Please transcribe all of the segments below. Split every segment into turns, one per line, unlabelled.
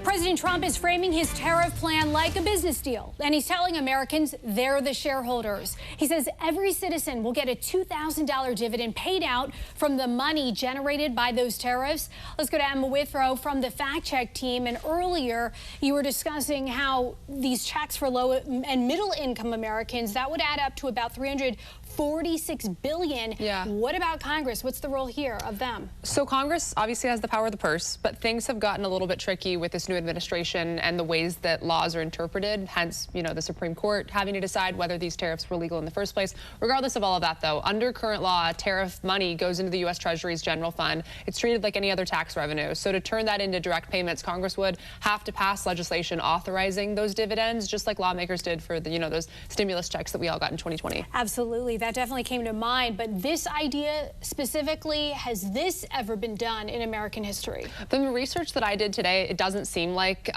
President Trump is framing his tariff plan like a business deal, and he's telling Americans they're the shareholders. He says every citizen will get a $2,000 dividend paid out from the money generated by those tariffs. Let's go to Emma Withrow from the Fact Check team. And earlier, you were discussing how these checks for low and middle income Americans, that would add up to about $346 billion.
Yeah.
What about Congress? What's the role here of them?
So Congress obviously has the power of the purse, but things have gotten a little bit tricky with this new administration and the ways that laws are interpreted, hence, the Supreme Court having to decide whether these tariffs were legal in the first place. Regardless of all of that, though, under current law, tariff money goes into the U.S. Treasury's general fund. It's treated like any other tax revenue. So to turn that into direct payments, Congress would have to pass legislation authorizing those dividends, just like lawmakers did for the, those stimulus checks that we all got in 2020.
Absolutely. That definitely came to mind. But this idea specifically, has this ever been done in American history?
From the research that I did today, it doesn't seem like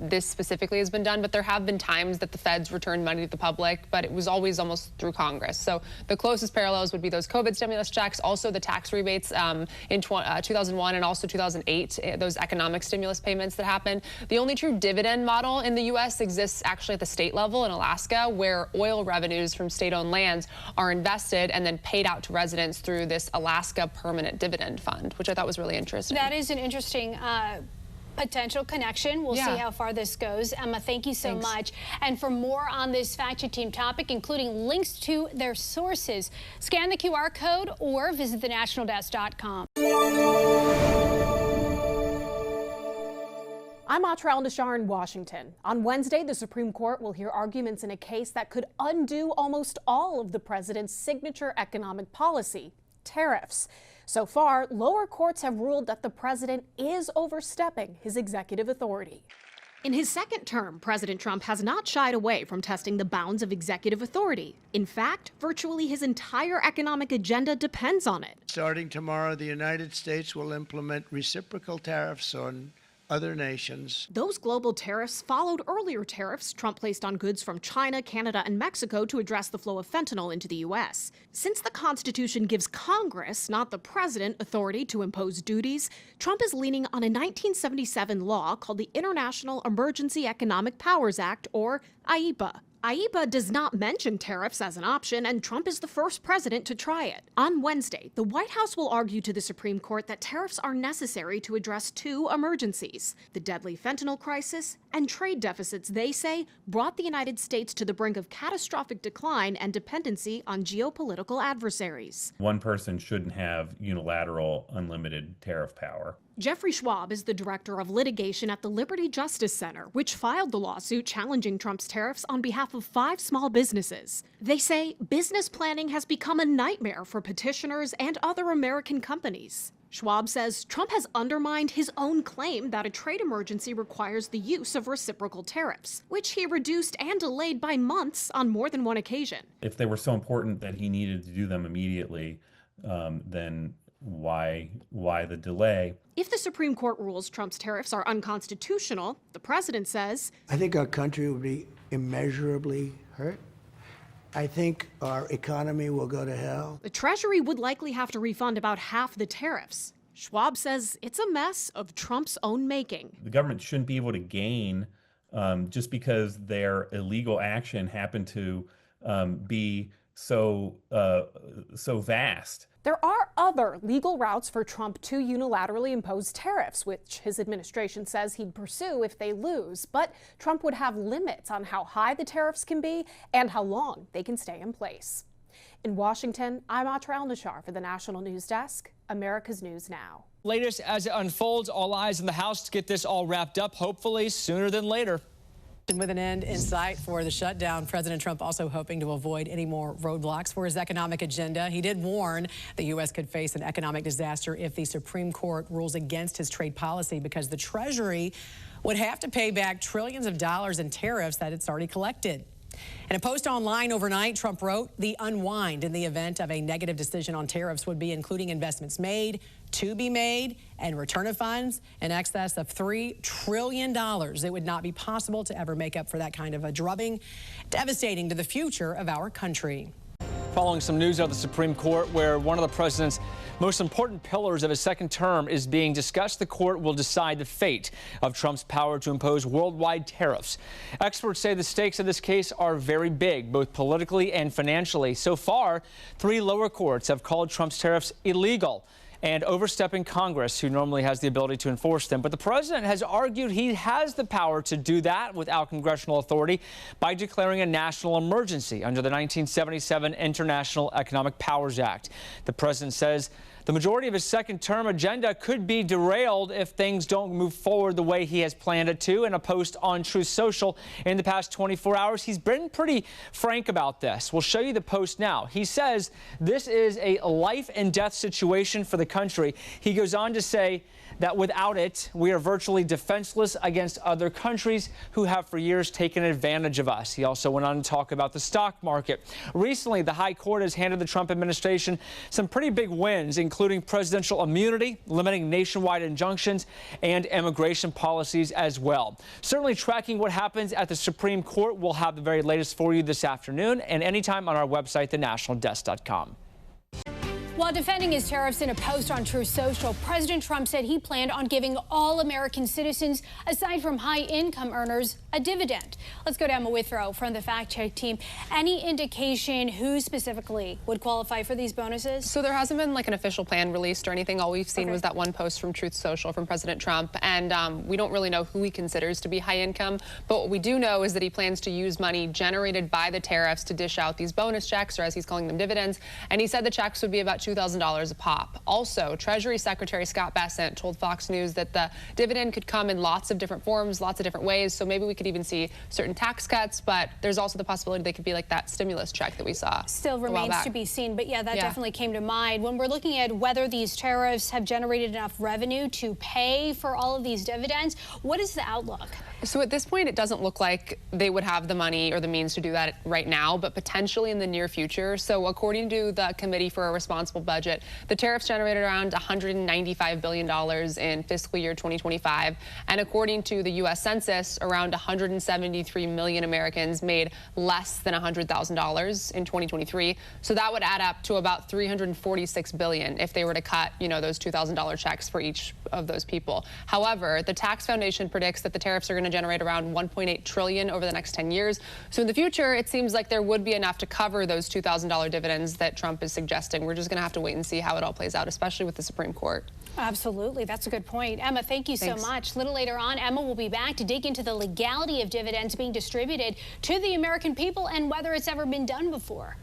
this specifically has been done, but there have been times that the feds returned money to the public, but it was always almost through Congress. So the closest parallels would be those COVID stimulus checks, also the tax rebates in 2001 and also 2008, those economic stimulus payments that happened. The only true dividend model in the U.S. exists actually at the state level in Alaska, where oil revenues from state-owned lands are invested and then paid out to residents through this Alaska Permanent Dividend Fund, which I thought was really interesting.
That is an interesting potential connection. We'll see how far this goes. Emma, thank you so much. And for more on this Fact Check team topic, including links to their sources, scan the QR code or visit thenationaldesk.com.
I'm Atrell Nashar in Washington. On Wednesday, the Supreme Court will hear arguments in a case that could undo almost all of the president's signature economic policy, tariffs. So far, lower courts have ruled that the president is overstepping his executive authority. In his second term, President Trump has not shied away from testing the bounds of executive authority. In fact, virtually his entire economic agenda depends on it.
Starting tomorrow, the United States will implement reciprocal tariffs on other nations.
Those global tariffs followed earlier tariffs Trump placed on goods from China, Canada, and Mexico to address the flow of fentanyl into the U.S. Since the Constitution gives Congress, not the president, authority to impose duties, Trump is leaning on a 1977 law called the International Emergency Economic Powers Act, or IEPA. IEPA does not mention tariffs as an option, and Trump is the first president to try it. On Wednesday, the White House will argue to the Supreme Court that tariffs are necessary to address two emergencies: the deadly fentanyl crisis and trade deficits they say brought the United States to the brink of catastrophic decline and dependency on geopolitical adversaries.
One person shouldn't have unilateral, unlimited tariff power.
Jeffrey Schwab is the director of litigation at the Liberty Justice Center, which filed the lawsuit challenging Trump's tariffs on behalf of 5 small businesses. They say business planning has become a nightmare for petitioners and other American companies. Schwab says Trump has undermined his own claim that a trade emergency requires the use of reciprocal tariffs, which he reduced and delayed by months on more than one occasion.
If they were so important that he needed to do them immediately, then why the delay?
If the Supreme Court rules Trump's tariffs are unconstitutional, the president says,
I think our country will be immeasurably hurt. I think our economy will go to hell.
The Treasury would likely have to refund about half the tariffs. Schwab says it's a mess of Trump's own making.
The government shouldn't be able to gain just because their illegal action happened to be so vast.
There are other legal routes for Trump to unilaterally impose tariffs, which his administration says he'd pursue if they lose. But Trump would have limits on how high the tariffs can be and how long they can stay in place. In Washington, I'm Atrell Nashar for the National News Desk, America's News Now.
Latest as it unfolds, all eyes in the House to get this all wrapped up, hopefully sooner than later.
And with an end in sight for the shutdown, President Trump also hoping to avoid any more roadblocks for his economic agenda. He did warn the U.S. could face an economic disaster if the Supreme Court rules against his trade policy, because the Treasury would have to pay back trillions of dollars in tariffs that it's already collected. In a post online overnight, Trump wrote, the unwind in the event of a negative decision on tariffs would be including investments made, to be made, and return of funds in excess of $3 trillion. It would not be possible to ever make up for that kind of a drubbing, devastating to the future of our country.
Following some news out of the Supreme Court, where one of the president's most important pillars of his second term is being discussed. The court will decide the fate of Trump's power to impose worldwide tariffs. Experts say the stakes of this case are very big, both politically and financially. So far, 3 lower courts have called Trump's tariffs illegal and overstepping Congress, who normally has the ability to enforce them. But the president has argued he has the power to do that without congressional authority by declaring a national emergency under the 1977 International Economic Powers Act. The president says the majority of his second-term agenda could be derailed if things don't move forward the way he has planned it to. In a post on Truth Social in the past 24 hours, he's been pretty frank about this. We'll show you the post now. He says this is a life-and-death situation for the country. He goes on to say that without it, we are virtually defenseless against other countries who have for years taken advantage of us. He also went on to talk about the stock market. Recently, the High Court has handed the Trump administration some pretty big wins, including presidential immunity, limiting nationwide injunctions, and immigration policies as well. Certainly tracking what happens at the Supreme Court. We'll have the very latest for you this afternoon and anytime on our website, thenationaldesk.com.
While defending his tariffs in a post on Truth Social, President Trump said he planned on giving all American citizens, aside from high-income earners, a dividend. Let's go to Emma Withrow from the Fact Check team. Any indication who specifically would qualify for these bonuses?
So there hasn't been like an official plan released or anything. All we've seen was that one post from Truth Social from President Trump. And we don't really know who he considers to be high income. But what we do know is that he plans to use money generated by the tariffs to dish out these bonus checks, or as he's calling them, dividends. And he said the checks would be about $2,000 a pop. Also, Treasury Secretary Scott Bessent told Fox News that the dividend could come in lots of different forms, lots of different ways. So maybe we could even see certain tax cuts, but there's also the possibility they could be like that stimulus check that we saw.
Still remains to be seen, but yeah, that definitely came to mind. When we're looking at whether these tariffs have generated enough revenue to pay for all of these dividends, what is the outlook?
So at this point, it doesn't look like they would have the money or the means to do that right now, but potentially in the near future. So according to the Committee for a Responsible Budget, the tariffs generated around $195 billion in fiscal year 2025. And according to the U.S. Census, around 173 million Americans made less than $100,000 in 2023. So that would add up to about $346 billion if they were to cut, those $2,000 checks for each of those people. However, the Tax Foundation predicts that the tariffs are going to generate around $1.8 trillion over the next 10 years. So in the future, it seems like there would be enough to cover those $2,000 dividends that Trump is suggesting. We're just going to have to wait and see how it all plays out, especially with the Supreme Court.
Absolutely. That's a good point. Emma, thank you so much. A little later on, Emma will be back to dig into the legality of dividends being distributed to the American people and whether it's ever been done before.